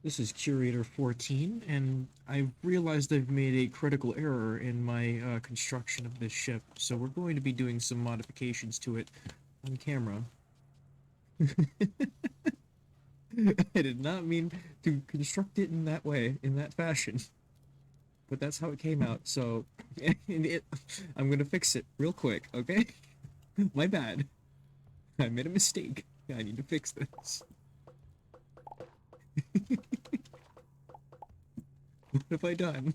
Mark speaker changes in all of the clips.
Speaker 1: This is Curator 14, and I've realized I've made a critical error in my construction of this ship, so we're going to be doing some modifications to it on camera. I did not mean to construct it in that way, in that fashion, but that's how it came out, so I'm gonna fix it real quick, okay? My bad. I made a mistake. I need to fix this. What have I done?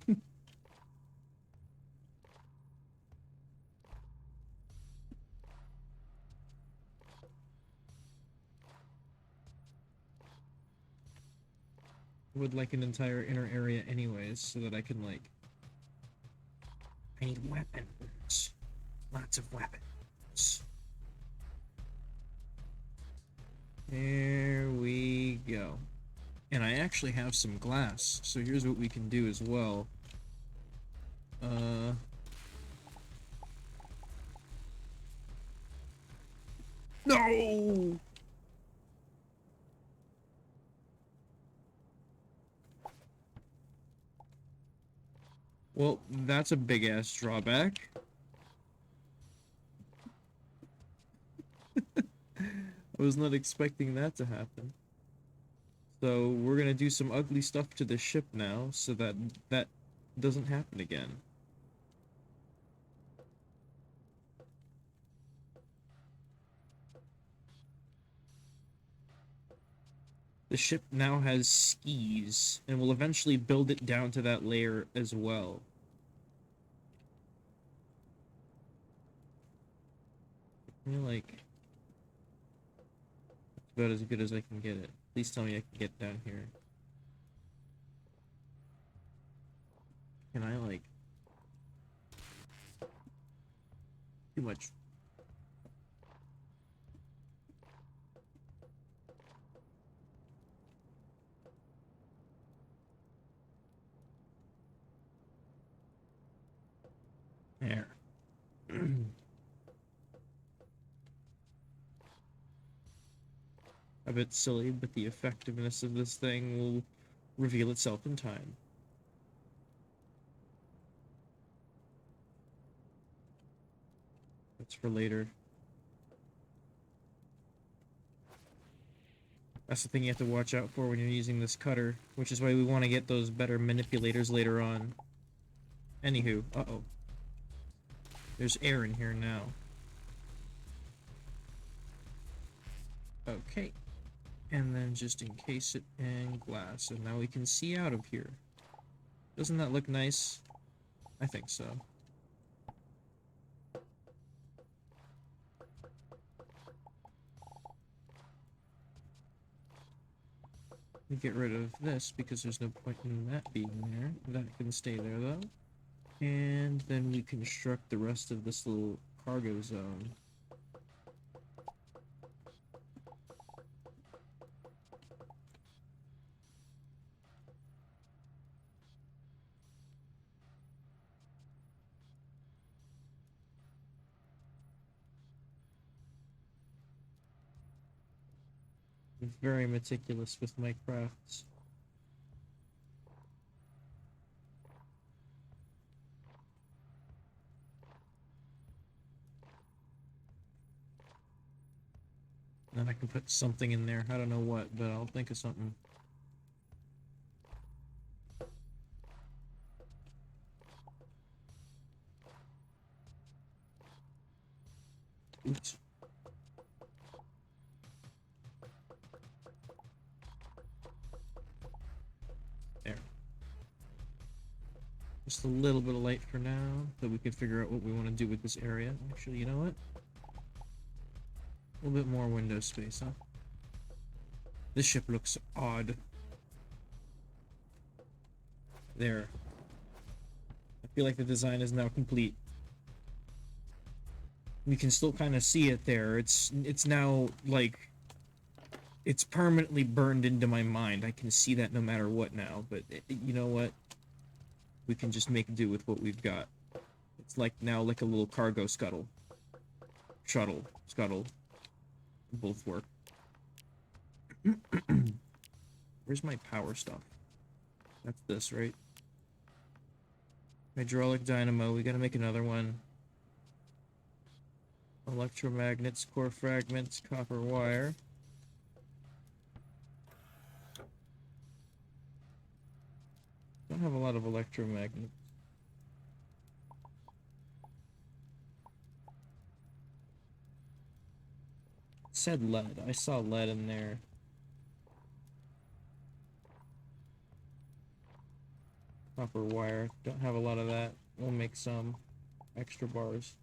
Speaker 1: I would like an entire inner area anyways, so that I can, like... I need weapons. Lots of weapons. There we go. And I actually have some glass, so here's what we can do as well. Uh... No! Well, that's a big-ass drawback. I was not expecting that to happen. So we're gonna do some ugly stuff to the ship now, so that that doesn't happen again. The ship now has skis, and we'll eventually build it down to that layer as well. I feel like it's about as good as I can get it. Please tell me I can get down here. Can I, like... Too much. There. A bit silly, but the effectiveness of this thing will reveal itself in time. That's for later. That's the thing you have to watch out for when you're using this cutter, which is why we want to get those better manipulators later on. Anywho, uh-oh. There's air in here now. Okay. And then just encase it in glass, and now we can see out of here. Doesn't that look nice? I think so. We get rid of this because there's no point in that being there. That can stay there though. And then we construct the rest of this little cargo zone. I'm very meticulous with my crafts. Then I can put something in there. I don't know what, but I'll think of something. Oops. There. Just a little bit of light for now, so we can figure out what we want to do with this area. Actually, you know what? A little bit more window space, huh? This ship looks odd. There. I feel like the design is now complete. We can still kind of see it there. It's now, like... It's permanently burned into my mind. I can see that no matter what now, but you know what? We can just make do with what we've got. It's like now like a little cargo scuttle. Scuttle. Both work. Where's my power stuff? That's this, right? Hydraulic dynamo. We gotta make another one. Electromagnets, core fragments, copper wire. Don't have a lot of electromagnets. It said lead. I saw lead in there. Copper wire. Don't have a lot of that. We'll make some extra bars.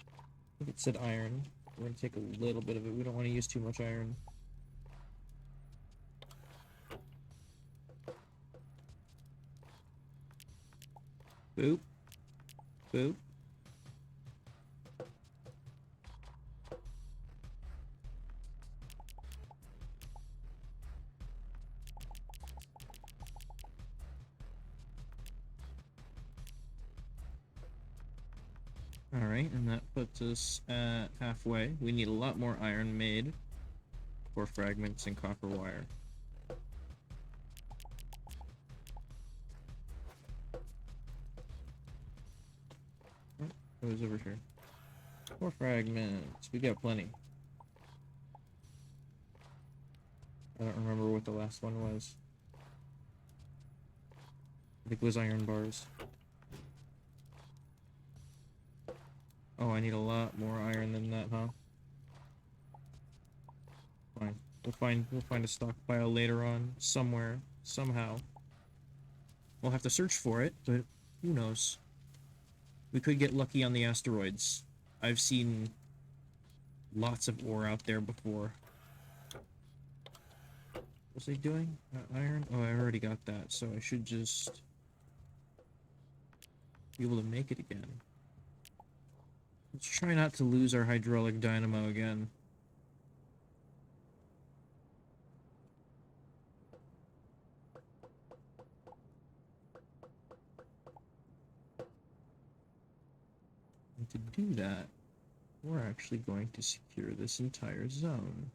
Speaker 1: I think it said iron. We're gonna take a little bit of it. We don't want to use too much iron. Boop. Boop. Alright, and that puts us at halfway. We need a lot more iron made. Core fragments and copper wire. Oh, it was over here. Core fragments. We got plenty. I don't remember what the last one was. I think it was iron bars. Oh, I need a lot more iron than that, huh? Fine. We'll find a stockpile later on, somewhere, somehow. We'll have to search for it, but who knows? We could get lucky on the asteroids. I've seen lots of ore out there before. What's he doing? Iron? Oh, I already got that, so I should just be able to make it again. Let's try not to lose our hydraulic dynamo again. And to do that, we're actually going to secure this entire zone.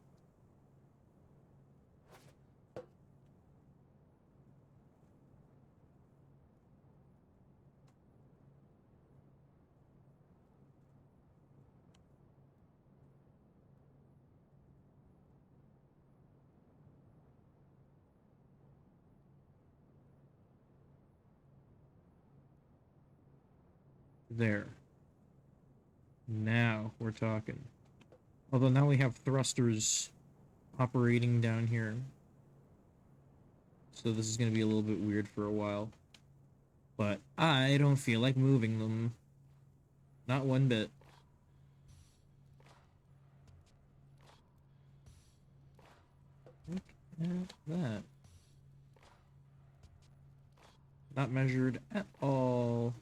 Speaker 1: There. Now we're talking. Although now we have thrusters operating down here. So this is going to be a little bit weird for a while. But I don't feel like moving them. Not one bit. Look at that. Not measured at all.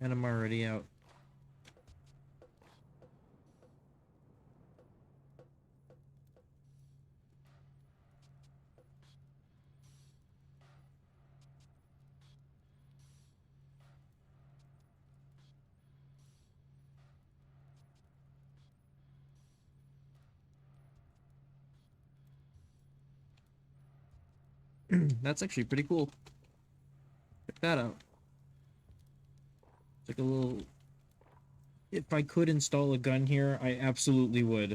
Speaker 1: And I'm already out. That's actually pretty cool. Check that out. It's like a little... If I could install a gun here, I absolutely would.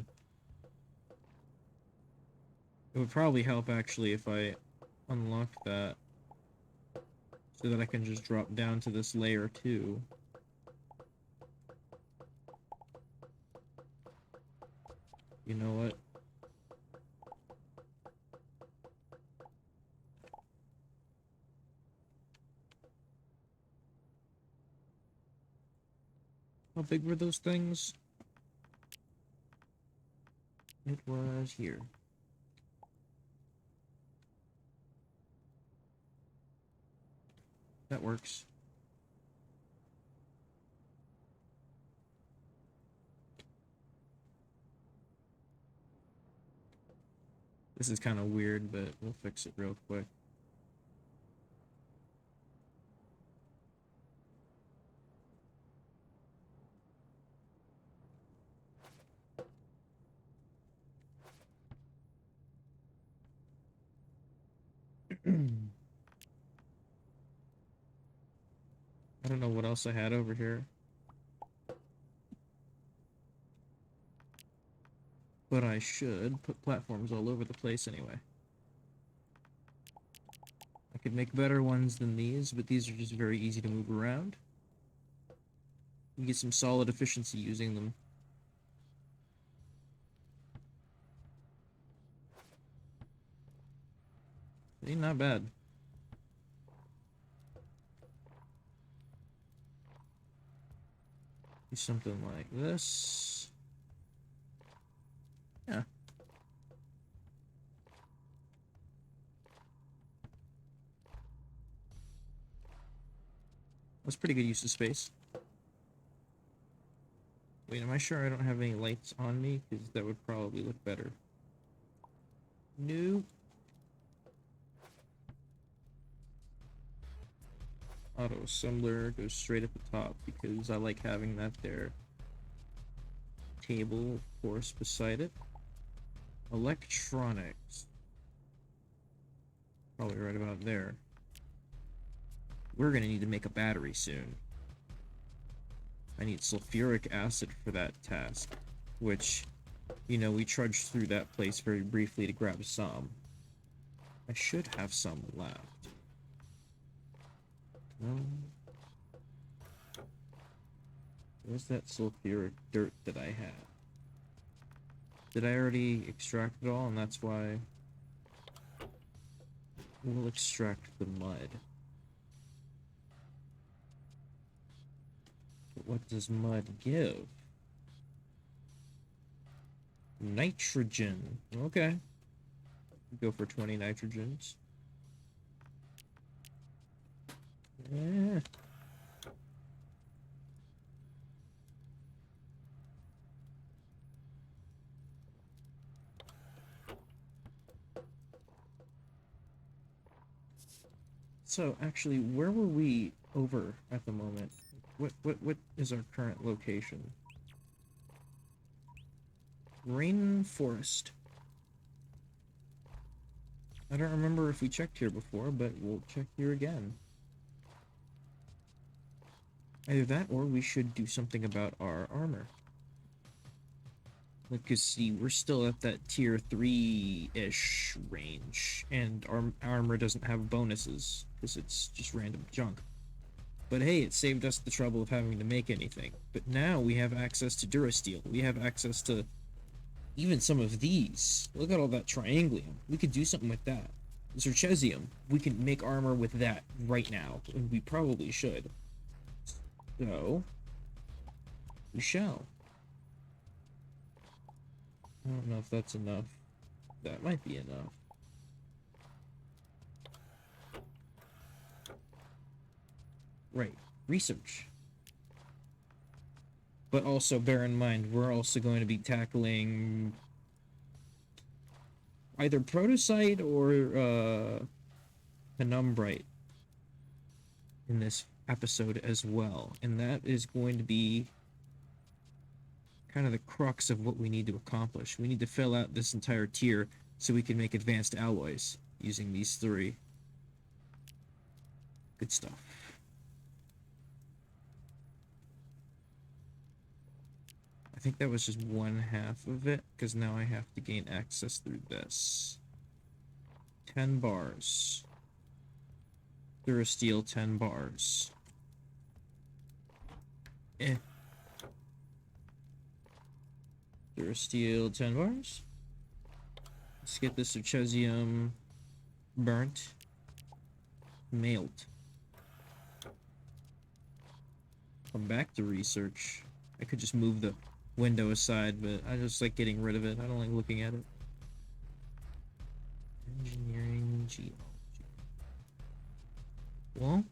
Speaker 1: It would probably help, actually, if I unlocked that. So that I can just drop down to this layer, too. You know what? How big were those things? It was here. That works. This is kind of weird, but we'll fix it real quick. I don't know what else I had over here. But I should put platforms all over the place anyway. I could make better ones than these, but these are just very easy to move around. You get some solid efficiency using them. See, not bad. Do something like this. Yeah. That's pretty good use of space. Wait, am I sure I don't have any lights on me? Because that would probably look better. Nope. Auto assembler goes straight at the top because I like having that there. Table, of course, beside it. Electronics. Probably right about there. We're gonna need to make a battery soon. I need sulfuric acid for that task, which, you know, we trudged through that place very briefly to grab some. I should have some left. No. Where's that sulfuric dirt that I had? Did I already extract it all, and that's why... We'll extract the mud. But what does mud give? Nitrogen. Okay. Go for 20 nitrogens. Yeah. So, actually, where were we over at the moment? What is our current location? Rainforest. I don't remember if we checked here before, but we'll check here again. Either that, or we should do something about our armor. Because, see, we're still at that tier 3-ish range, and our armor doesn't have bonuses, because it's just random junk. But hey, it saved us the trouble of having to make anything. But now we have access to Durasteel. We have access to even some of these. Look at all that trianglium. We could do something with that. Zerchesium. We can make armor with that right now, and we probably should. So, we shall. I don't know if that's enough. That might be enough. Right. Research. But also bear in mind, we're also going to be tackling either Protosite or Penumbrite in this episode as well. And that is going to be kind of the crux of what we need to accomplish. We need to fill out this entire tier so we can make advanced alloys using these three. Good stuff. I think that was just 1/2 of it, because now I have to gain access through this. 10 bars. Durasteel 10 bars. Durasteel 10 bars. Let's get this Zerchesium burnt. Mailed. Come back to research. I could just move the window aside, but I just like getting rid of it. I don't like looking at it. Engineering geology. Well,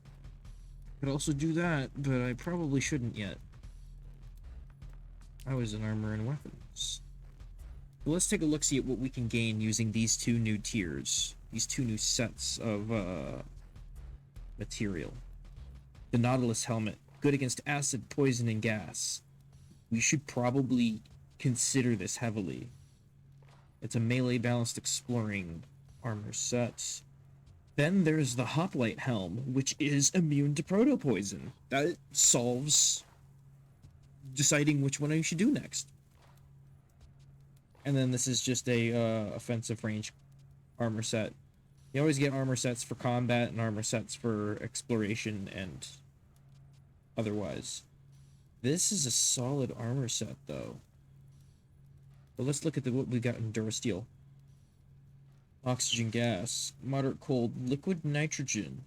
Speaker 1: could also do that, but I probably shouldn't yet. I was in armor and weapons. Well, let's take a look, see at what we can gain using these two new tiers. These two new sets of material. The Nautilus helmet. Good against acid, poison, and gas. We should probably consider this heavily. It's a melee balanced exploring armor set. Then there's the Hoplite Helm, which is immune to proto poison. That solves deciding which one you should do next. And then this is just a offensive range armor set. You always get armor sets for combat and armor sets for exploration and otherwise. This is a solid armor set, though. But let's look at what we got in Durasteel. Oxygen gas, moderate cold, liquid nitrogen.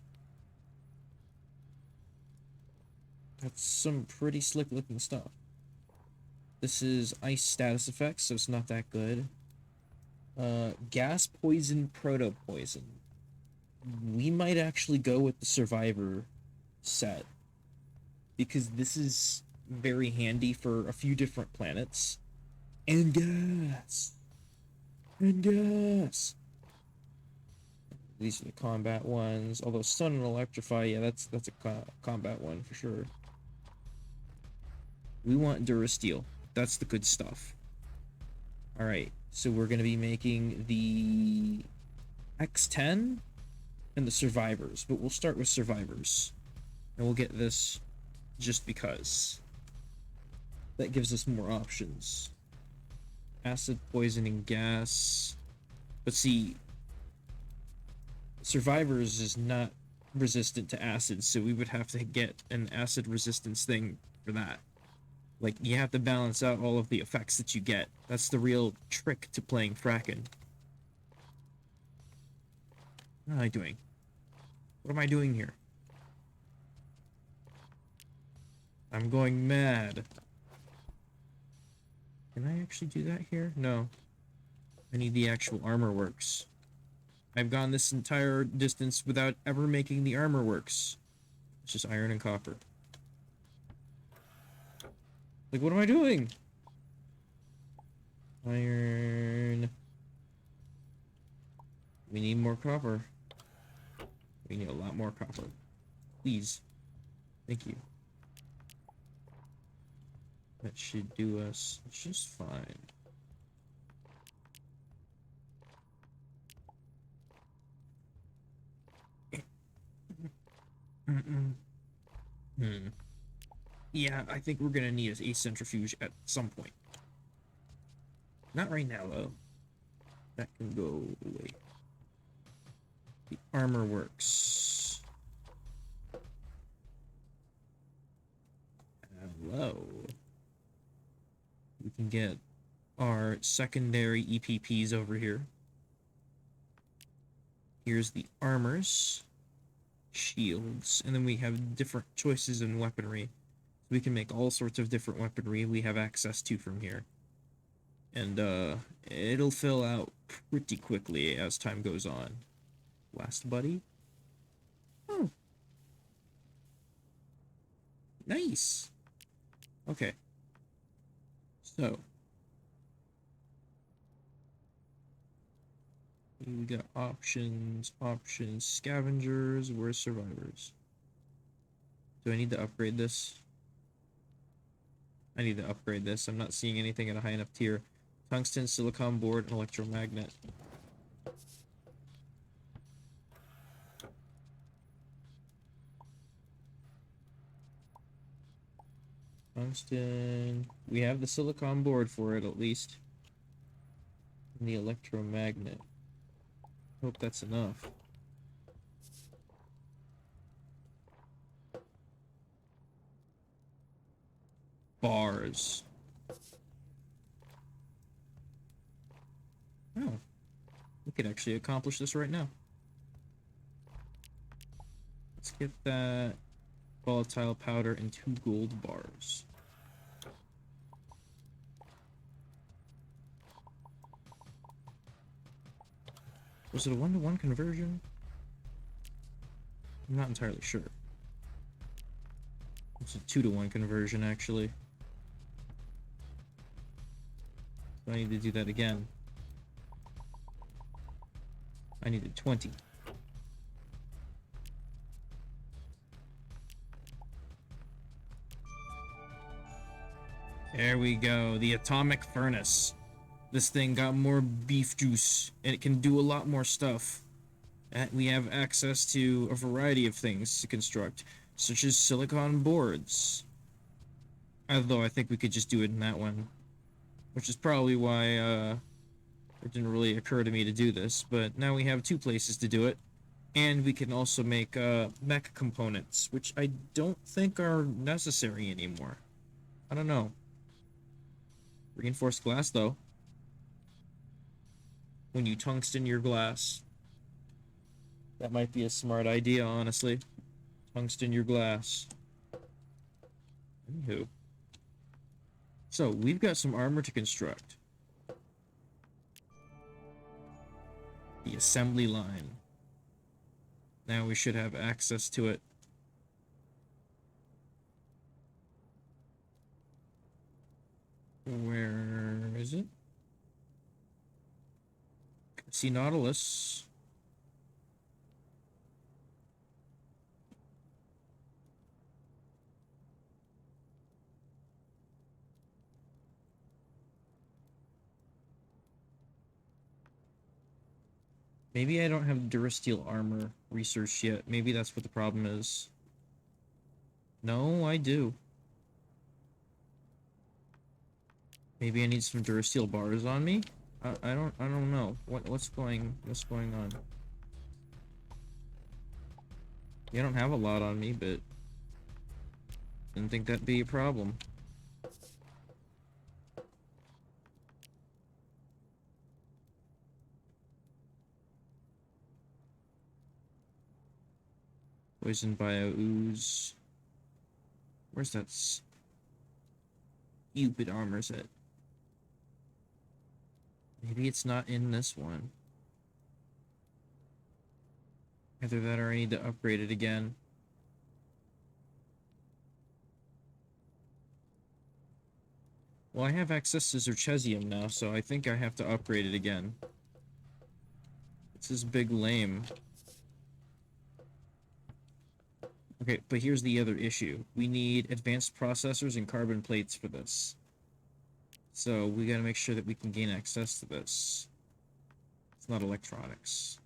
Speaker 1: That's some pretty slick looking stuff. This is ice status effects, so it's not that good. Gas poison, proto poison. We might actually go with the survivor set, because this is very handy for a few different planets. And gas! And gas! These are the combat ones. Although Stun and Electrify, yeah, that's a combat one for sure. We want Durasteel. That's the good stuff. Alright, so we're going to be making the X10 and the Survivors. But we'll start with Survivors. And we'll get this just because. That gives us more options. Acid, poisoning, gas. But see, Survivors is not resistant to acid, so we would have to get an acid resistance thing for that. Like, you have to balance out all of the effects that you get. That's the real trick to playing Frackin. What am I doing? What am I doing here? I'm going mad. Can I actually do that here? No. I need the actual armor works. I've gone this entire distance without ever making the armor works. It's just iron and copper. Like, what am I doing? Iron. We need more copper. We need a lot more copper. Please. Thank you. That should do us just fine. Yeah, I think we're gonna need a centrifuge at some point. Not right now, though. That can go away. The armor works. Hello. We can get our secondary EPPs over here. Here's the armors. Shields. And then we have different choices in weaponry. We can make all sorts of different weaponry we have access to from here. And, it'll fill out pretty quickly as time goes on. Last buddy. Oh. Nice. Okay. So. We got options, scavengers, where's survivors? Do I need to upgrade this? I need to upgrade this. I'm not seeing anything at a high enough tier. Tungsten, silicon board, and electromagnet. Tungsten. We have the silicon board for it, at least. And the electromagnet. Hope that's enough. Bars. Oh. We could actually accomplish this right now. Let's get that volatile powder and 2 gold bars. Was it a 1-to-1 conversion? I'm not entirely sure. It's a 2-to-1 conversion, actually. So I need to do that again. I needed 20. There we go, the atomic furnace. This thing got more beef juice, and it can do a lot more stuff. We have access to a variety of things to construct, such as silicon boards. Although I think we could just do it in that one, which is probably why it didn't really occur to me to do this. But now we have two places to do it, and we can also make mech components, which I don't think are necessary anymore. I don't know. Reinforced glass, though. When you tungsten your glass. That might be a smart idea, honestly. Tungsten your glass. Anywho. So, we've got some armor to construct. The assembly line. Now we should have access to it. Where is it? See Nautilus. Maybe I don't have Durasteel armor researched yet. Maybe that's what the problem is. No, I do. Maybe I need some Durasteel bars on me. I don't know. What's going on? Yeah, I don't have a lot on me, but didn't think that'd be a problem. Poison bio ooze. Where's that stupid armor set? Maybe it's not in this one. Either that or I need to upgrade it again. Well, I have access to Zerchesium now, so I think I have to upgrade it again. This is big lame. Okay, but here's the other issue. We need advanced processors and carbon plates for this. So we gotta make sure that we can gain access to this. It's not electronics.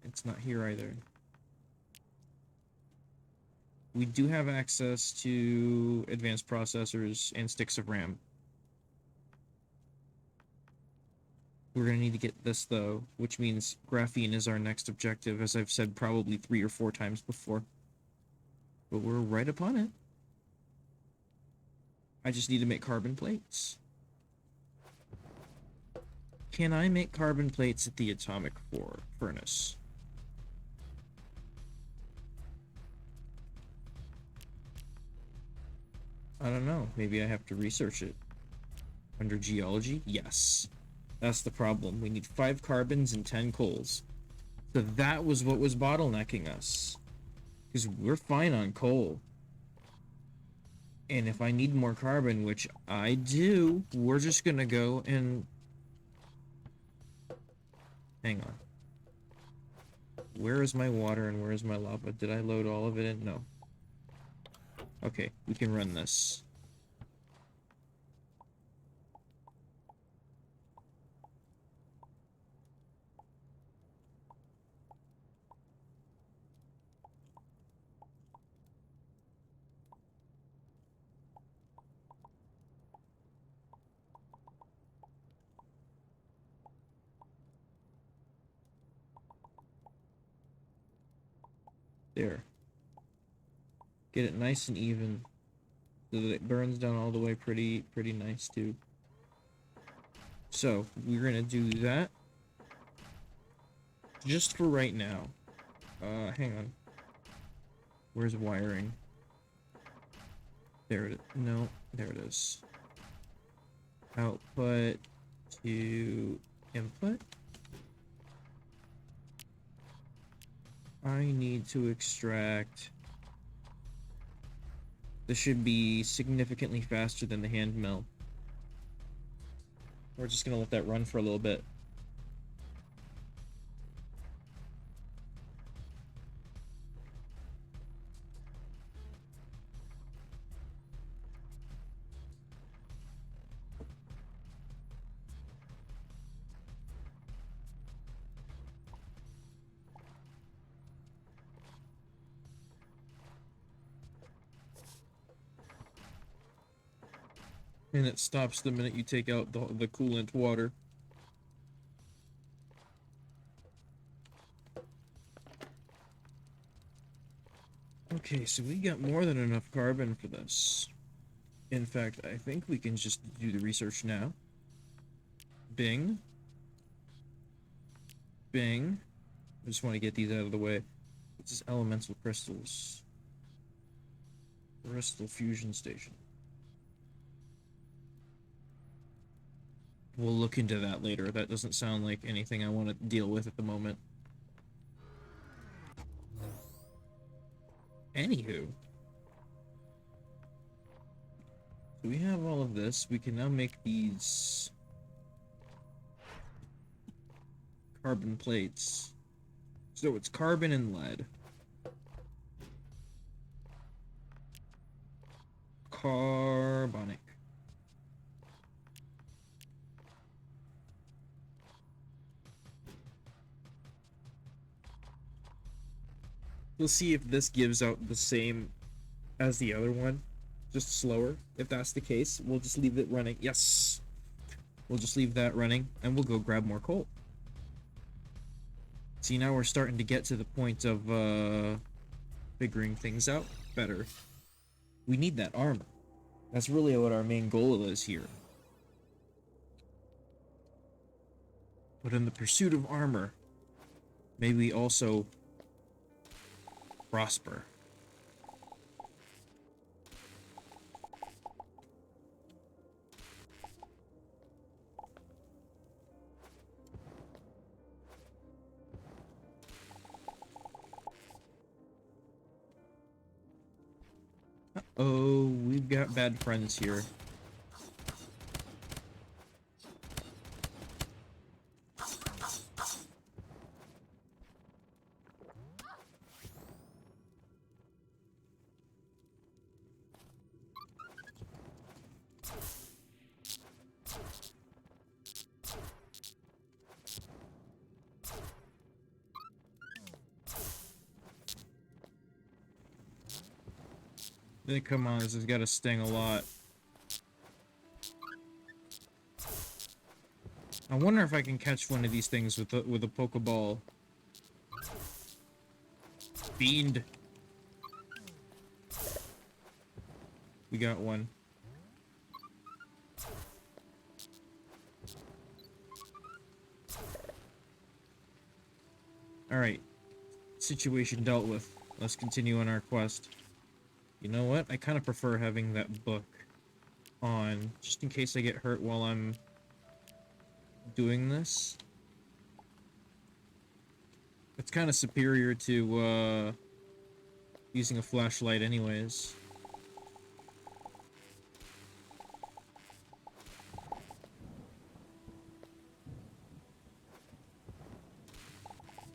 Speaker 1: It's not here either. We do have access to advanced processors and sticks of RAM. We're gonna need to get this, though, which means graphene is our next objective, as I've said probably 3 or 4 times before. But we're right upon it. I just need to make carbon plates. Can I make carbon plates at the atomic furnace? I don't know. Maybe I have to research it. Under geology? Yes. That's the problem. We need 5 carbons and 10 coals. So that was what was bottlenecking us. Because we're fine on coal. And if I need more carbon, which I do, we're just gonna go and... Hang on. Where is my water and where is my lava? Did I load all of it in? No. Okay, we can run this. There. Get it nice and even so that it burns down all the way pretty nice too. So, we're gonna do that just for right now. Hang on. Where's wiring? There it is. No, there it is. Output to input. I need to extract. This should be significantly faster than the hand mill. We're just gonna let that run for a little bit. And it stops the minute you take out the coolant water. Okay, so we got more than enough carbon for this. In fact, I think we can just do the research now. Bing. Bing. I just want to get these out of the way. This is elemental crystals. Crystal fusion station. We'll look into that later. That doesn't sound like anything I want to deal with at the moment. Anywho. So we have all of this. We can now make these carbon plates. So it's carbon and lead. Carbonic. We'll see if this gives out the same as the other one, just slower. If that's the case, we'll just leave it running. Yes! We'll just leave that running, and we'll go grab more coal. See, now we're starting to get to the point of, figuring things out better. We need that armor. That's really what our main goal is here. But in the pursuit of armor, may we also prosper. Oh, we've got bad friends here. Come on, this has got to sting a lot. I wonder if I can catch one of these things with a Pokeball. Fiend. We got one. Alright. Situation dealt with. Let's continue on our quest. You know what? I kind of prefer having that book on, just in case I get hurt while I'm doing this. It's kind of superior to, using a flashlight anyways.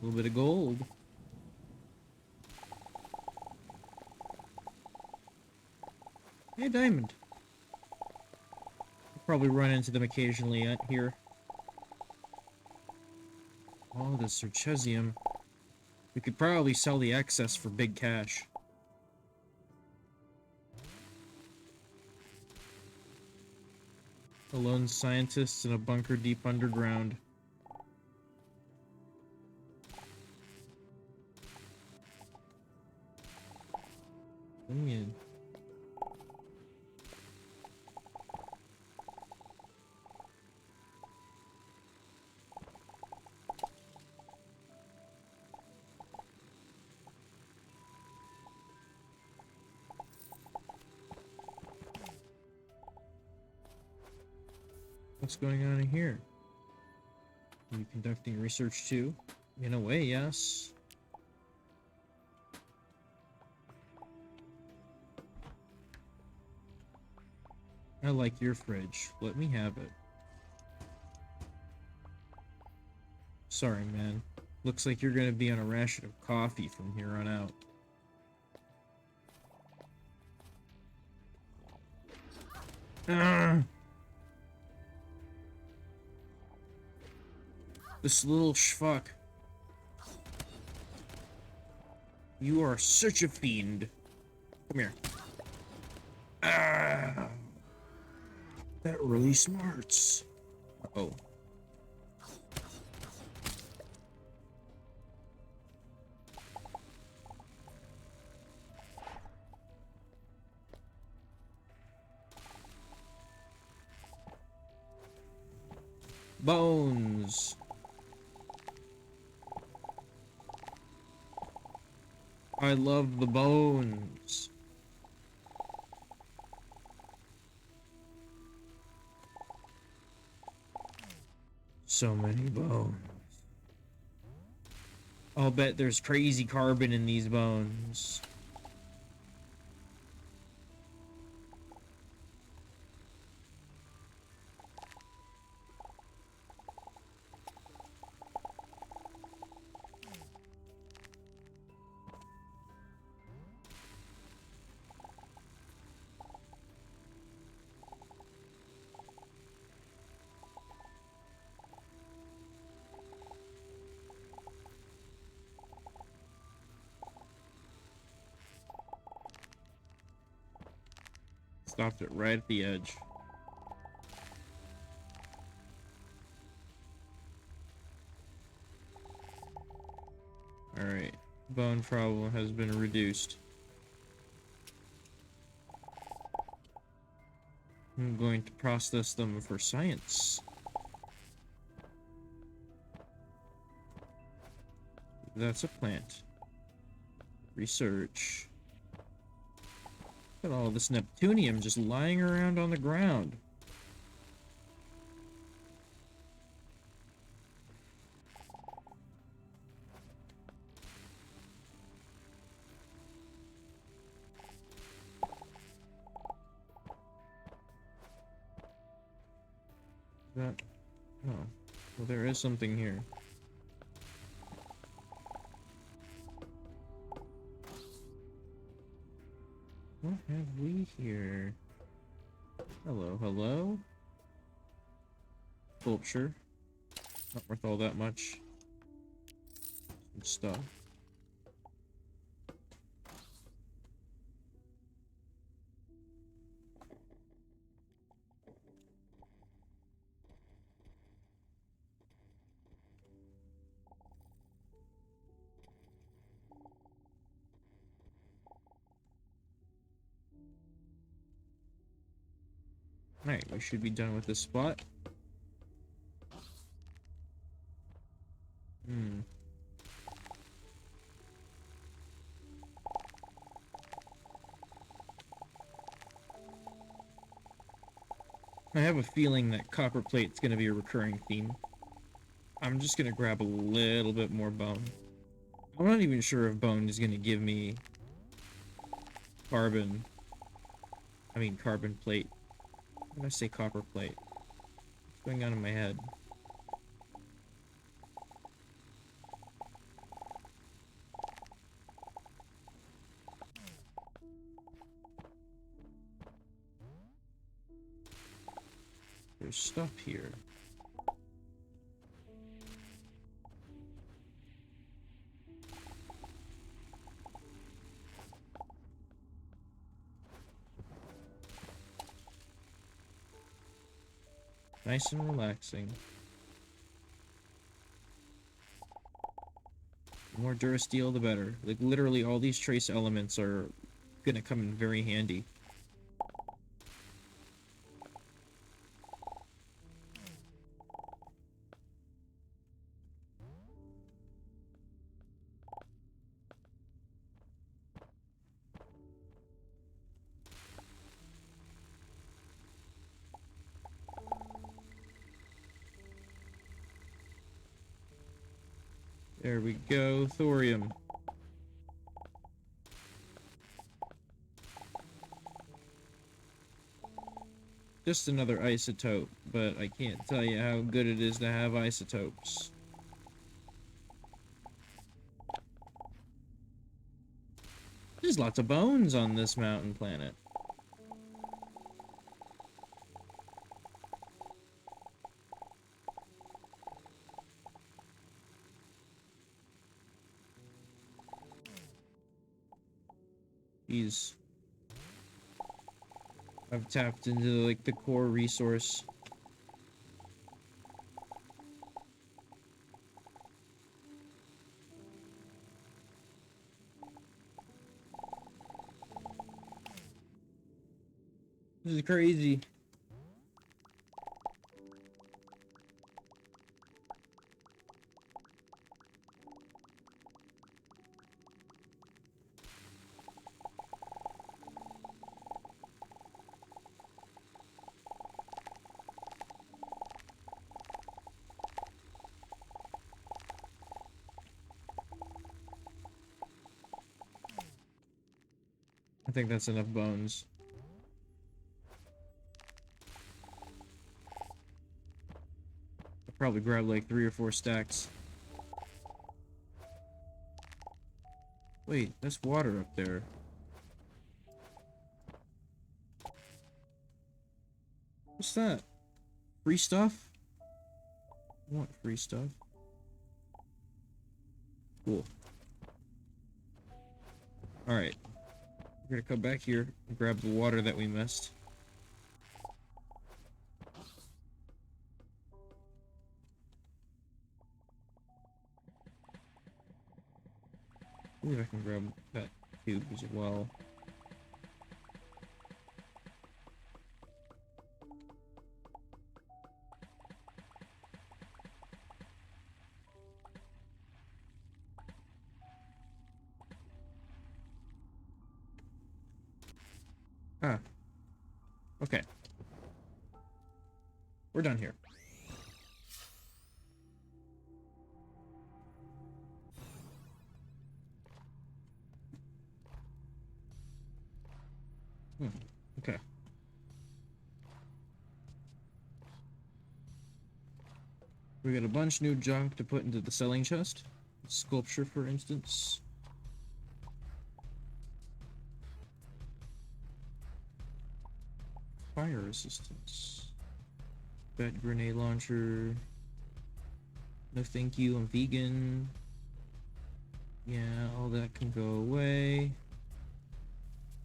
Speaker 1: A little bit of gold. Hey, diamond. I'll probably run into them occasionally out here. Oh, the Cerchesium. We could probably sell the excess for big cash. A lone scientist in a bunker deep underground. Onion. What's going on in here? Are you conducting research too? In a way, yes. I like your fridge. Let me have it. Sorry, man. Looks like you're gonna be on a ration of coffee from here on out. Ugh. This little schfuck. You are such a fiend. Come here. Ah. That really smarts. Oh. Bones. I love the bones. So many bones. I'll bet there's crazy carbon in these bones. Stopped it right at the edge. Alright. Bone problem has been reduced. I'm going to process them for science. That's a plant. Research. Look at all this Neptunium just lying around on the ground. That... Oh. Well, there is something here. What have we here? Hello, hello? Sculpture. Not worth all that much. Some stuff. Alright, we should be done with this spot. I have a feeling that copper plate's gonna be a recurring theme. I'm just gonna grab a little bit more bone. I'm not even sure if bone is gonna give me carbon. I mean carbon plate. Why did I say copper plate? What's going on in my head? There's stuff here. Nice and relaxing. The more durasteel, the better. Like, literally all these trace elements are gonna come in very handy. There we go, thorium. Just another isotope, but I can't tell you how good it is to have isotopes. There's lots of bones on this mountain planet. Jeez. I've tapped into like the core resource. This is crazy. I think that's enough bones. I'll probably grab like 3 or 4 stacks. Wait, that's water up there. What's that? Free stuff? I want free stuff. Cool. Alright. We're gonna come back here and grab the water that we missed. I believe I can grab that cube as well. Ah. Okay. We're done here. Okay. We got a bunch new junk to put into the selling chest. Sculpture, for instance. Fire resistance. Bad grenade launcher. No thank you, I'm vegan. Yeah, all that can go away.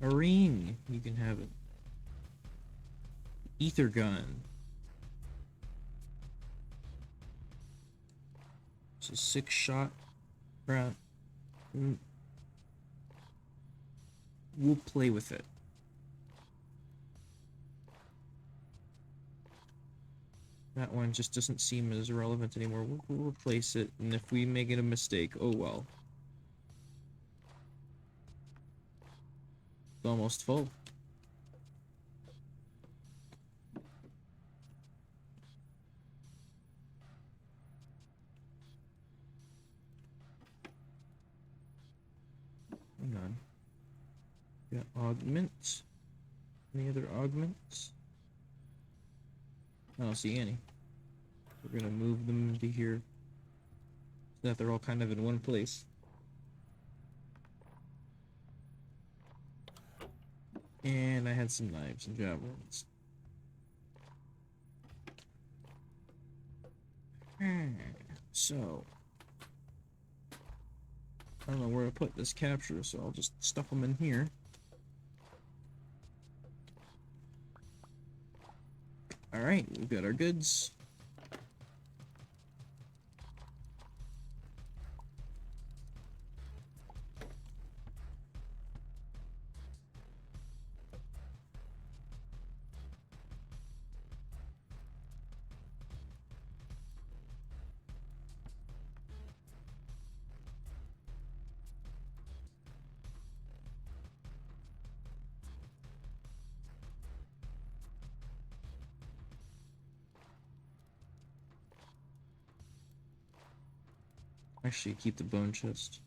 Speaker 1: A ring, you can have it. Ether gun. It's a 6-shot. Right. We'll play with it. That one just doesn't seem as relevant anymore. We'll replace it, and if we make it a mistake, oh well. It's almost full. Hang on. Got augments. Any other augments? I don't see any. We're gonna move them to here so that they're all kind of in one place. And I had some knives and javelins. So, I don't know where to put this capture, so I'll just stuff them in here. Alright, we've got our goods. Actually, keep the bone chest.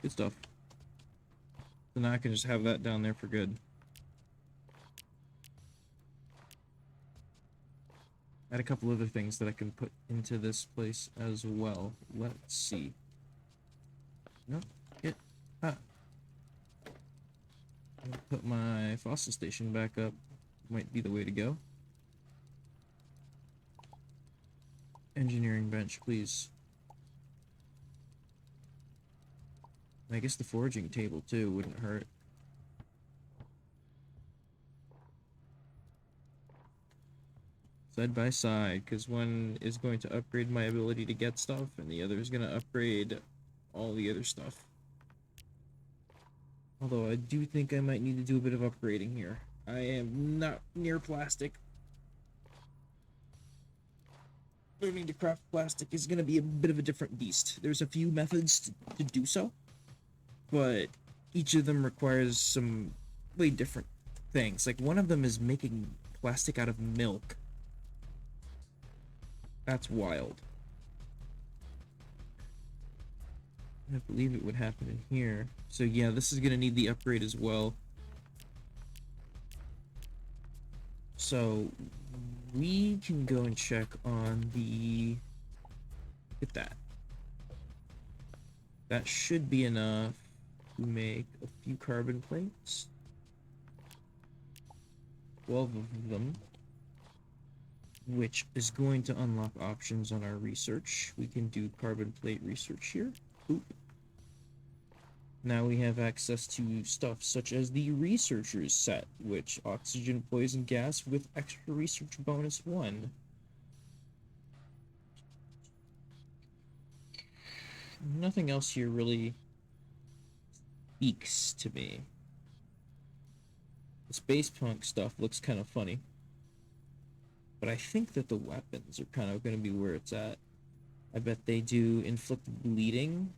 Speaker 1: Good stuff. So now I can just have that down there for good. Add a couple other things that I can put into this place as well. Let's see. Nope. Put my fossil station back up. Might be the way to go. Engineering bench, please. I guess the foraging table too wouldn't hurt. Side by side, because one is going to upgrade my ability to get stuff, and the other is going to upgrade all the other stuff. Although I do think I might need to do a bit of upgrading here. I am not near plastic. Learning to craft plastic is going to be a bit of a different beast. There's a few methods to do so, but each of them requires some way different things. Like, one of them is making plastic out of milk. That's wild. I believe it would happen in here. So yeah, this is gonna need the upgrade as well. So we can go and check on the... Look at that. That should be enough to make a few carbon plates. 12 of them. Which is going to unlock options on our research. We can do carbon plate research here. Oop. Now we have access to stuff such as the researcher's set, which oxygen, poison gas with extra research bonus 1. Nothing else here really speaks to me. The space punk stuff looks kind of funny. But I think that the weapons are kind of going to be where it's at. I bet they do inflict bleeding.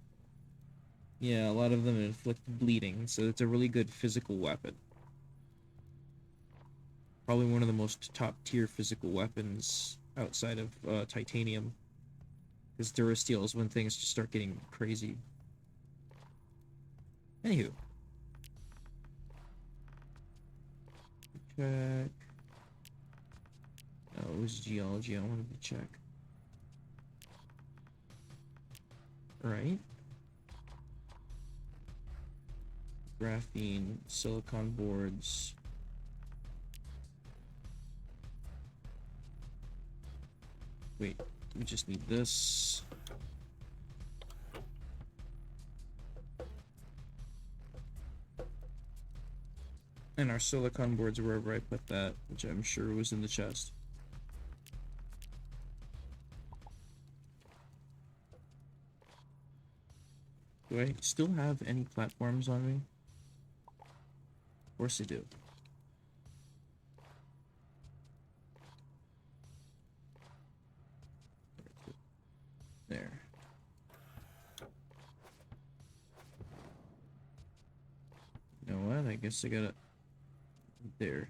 Speaker 1: Yeah, a lot of them inflict bleeding, so it's a really good physical weapon. Probably one of the most top-tier physical weapons outside of titanium. Because Durasteel is when things just start getting crazy. Anywho. Check. Oh, it was geology I wanted to check. Right. Graphene, silicon boards. Wait, we just need this. And our silicon boards are wherever I put that, which I'm sure was in the chest. Do I still have any platforms on me? Of course I do. There. You know what? I guess I got it there.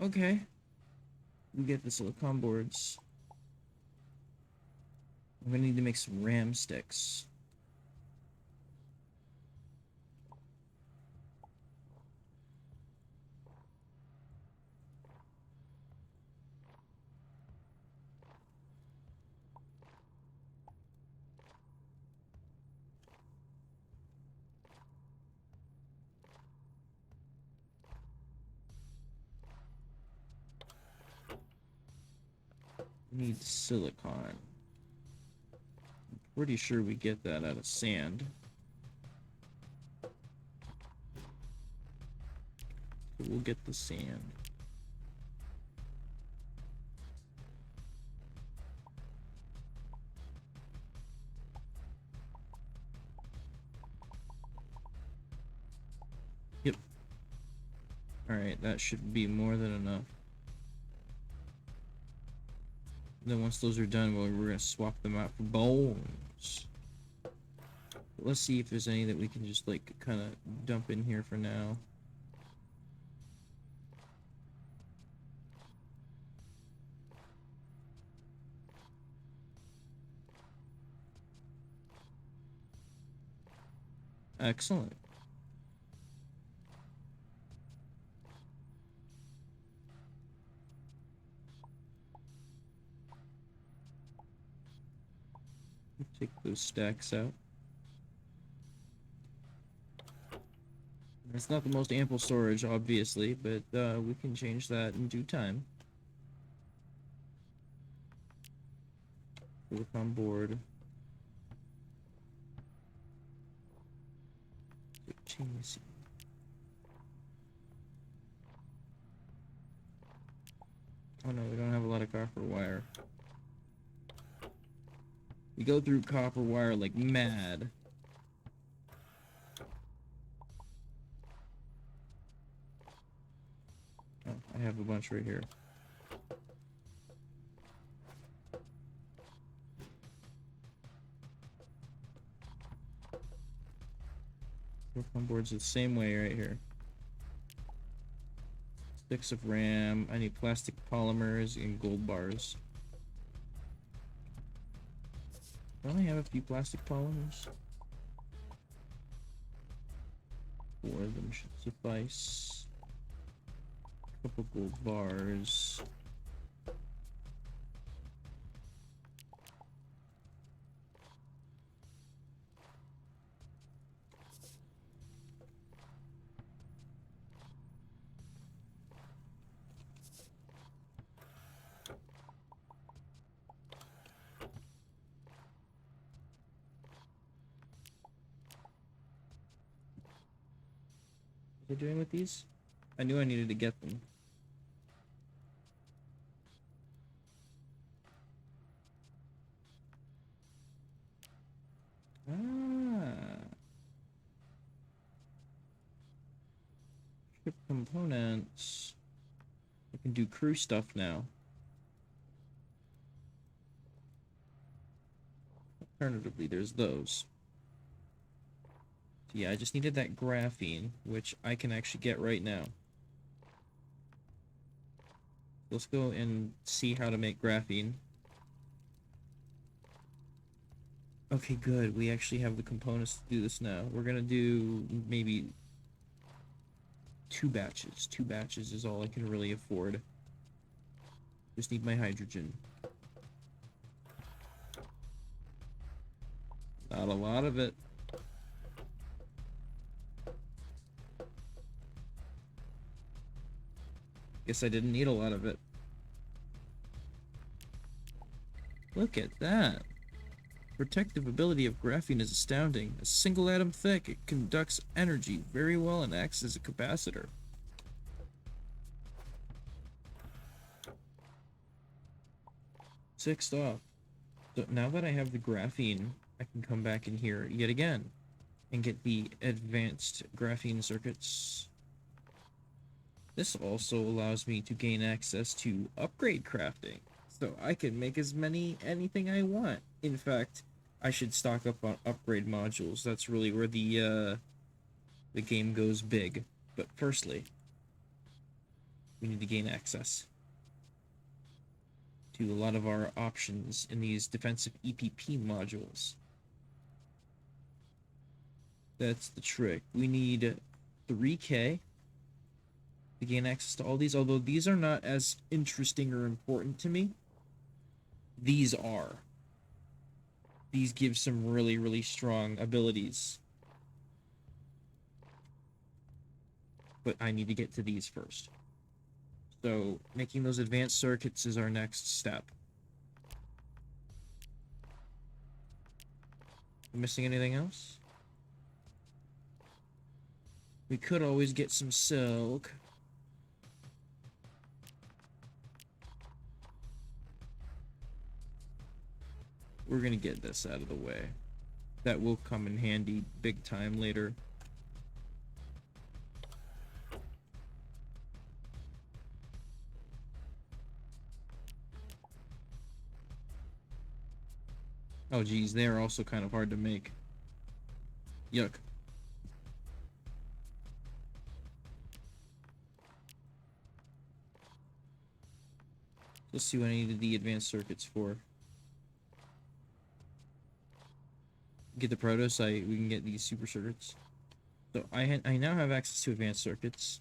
Speaker 1: Okay. We get the silicon boards. I'm gonna need to make some RAM sticks. Need silicon. I'm pretty sure we get that out of sand. So we'll get the sand. Yep. Alright, that should be more than enough. Then once those are done, well, we're gonna swap them out for bones. Let's see if there's any that we can just like kind of dump in here for now. Excellent. Take those stacks out. It's not the most ample storage, obviously, but we can change that in due time. Look on board. Jeez. Oh no, we don't have a lot of copper wire. We go through copper wire like mad. Oh, I have a bunch right here. On boards the same way right here. Sticks of RAM. I need plastic polymers and gold bars. I only have a few plastic polymers. 4 of them should suffice. A couple gold bars. What are they doing with these? I knew I needed to get them. Ah. Ship components. I can do crew stuff now. Alternatively, there's those. So yeah, I just needed that graphene, which I can actually get right now. Let's go and see how to make graphene. Okay, good. We actually have the components to do this now. We're gonna do maybe 2 batches. 2 batches is all I can really afford. Just need my hydrogen. Not a lot of it. Guess I didn't need a lot of it. Look at that. Protective ability of graphene is astounding. A single atom thick, it conducts energy very well and acts as a capacitor. Sixth off. So now that I have the graphene, I can come back in here yet again and get the advanced graphene circuits. This also allows me to gain access to upgrade crafting, so I can make anything I want. In fact, I should stock up on upgrade modules. That's really where the game goes big. But firstly, we need to gain access to a lot of our options in these defensive EPP modules. That's the trick. We need 3K to gain access to all these, although these are not as interesting or important to me. These are. These give some really, really strong abilities. But I need to get to these first. So, making those advanced circuits is our next step. Missing anything else? We could always get some silk. We're gonna get this out of the way. That will come in handy big time later. Oh geez, they are also kind of hard to make. Yuck. Let's see what I needed the advanced circuits for. Get the proto so we can get these super circuits. So I now have access to advanced circuits.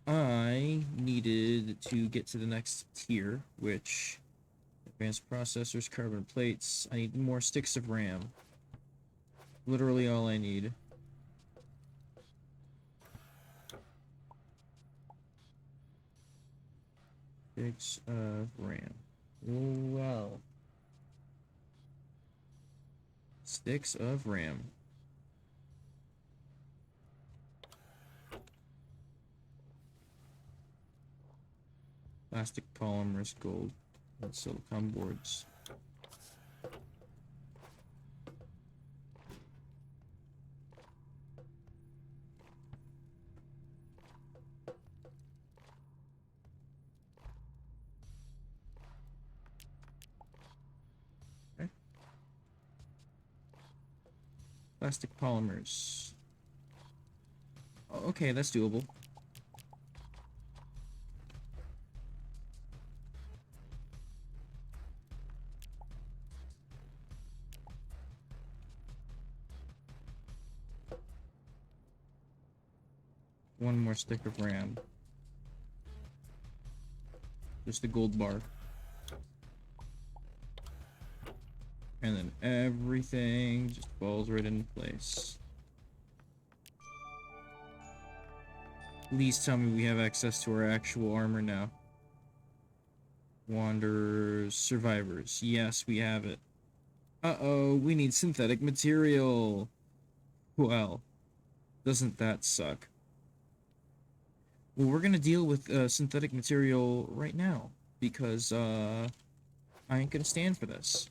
Speaker 1: I needed to get to the next tier, which advanced processors, carbon plates. I need more sticks of RAM. Literally all I need. Sticks of RAM. Well. Sticks of RAM. Plastic polymers, gold, and silicon boards. Okay. Plastic polymers. Oh, okay, that's doable. One more stick of RAM. Just the gold bar. And then everything just falls right into place. Please tell me we have access to our actual armor now. Wanderers, survivors. Yes, we have it. Uh-oh, we need synthetic material. Well, doesn't that suck? Well, we're gonna deal with synthetic material right now, because I ain't gonna stand for this.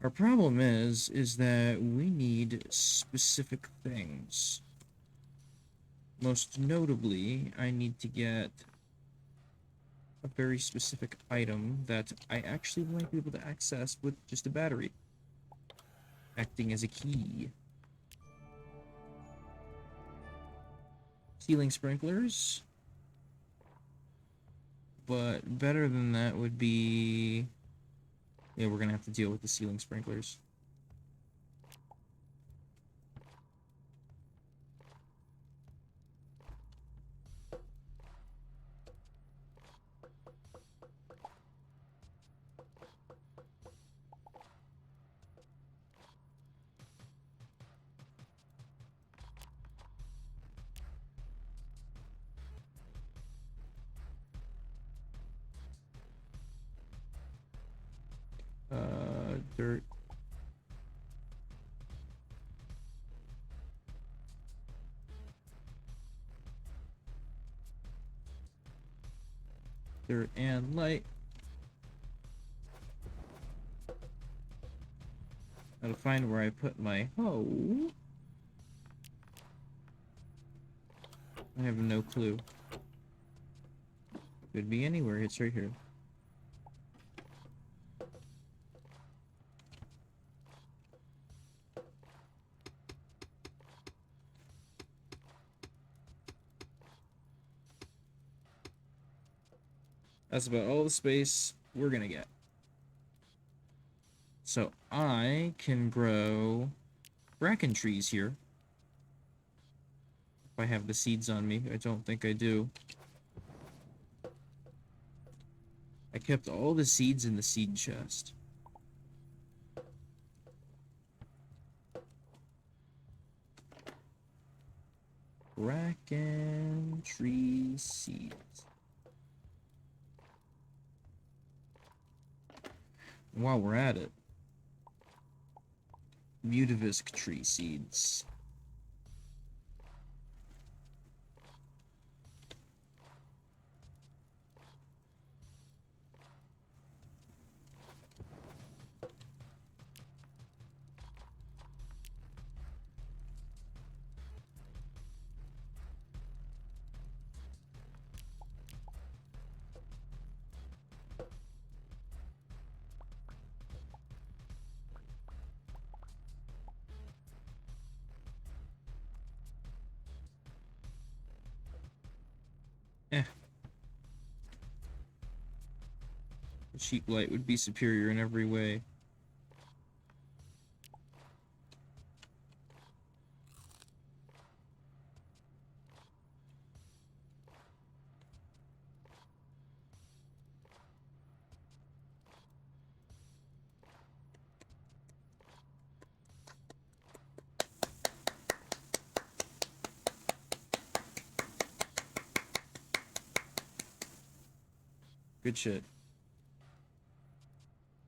Speaker 1: Our problem is that we need specific things. Most notably, I need to get a very specific item that I actually might be able to access with just a battery, acting as a key. Ceiling sprinklers. But better than that would be... Yeah, we're gonna have to deal with the ceiling sprinklers. Dirt. Dirt and light. Gotta find where I put my hoe. I have no clue. Could be anywhere, it's right here. That's about all the space we're gonna get. So I can grow Frackin trees here. If I have the seeds on me. I don't think I do. I kept all the seeds in the seed chest. Frackin tree seeds. While we're at it, Mutavisk tree seeds. Eh. The sheep light would be superior in every way. Good shit.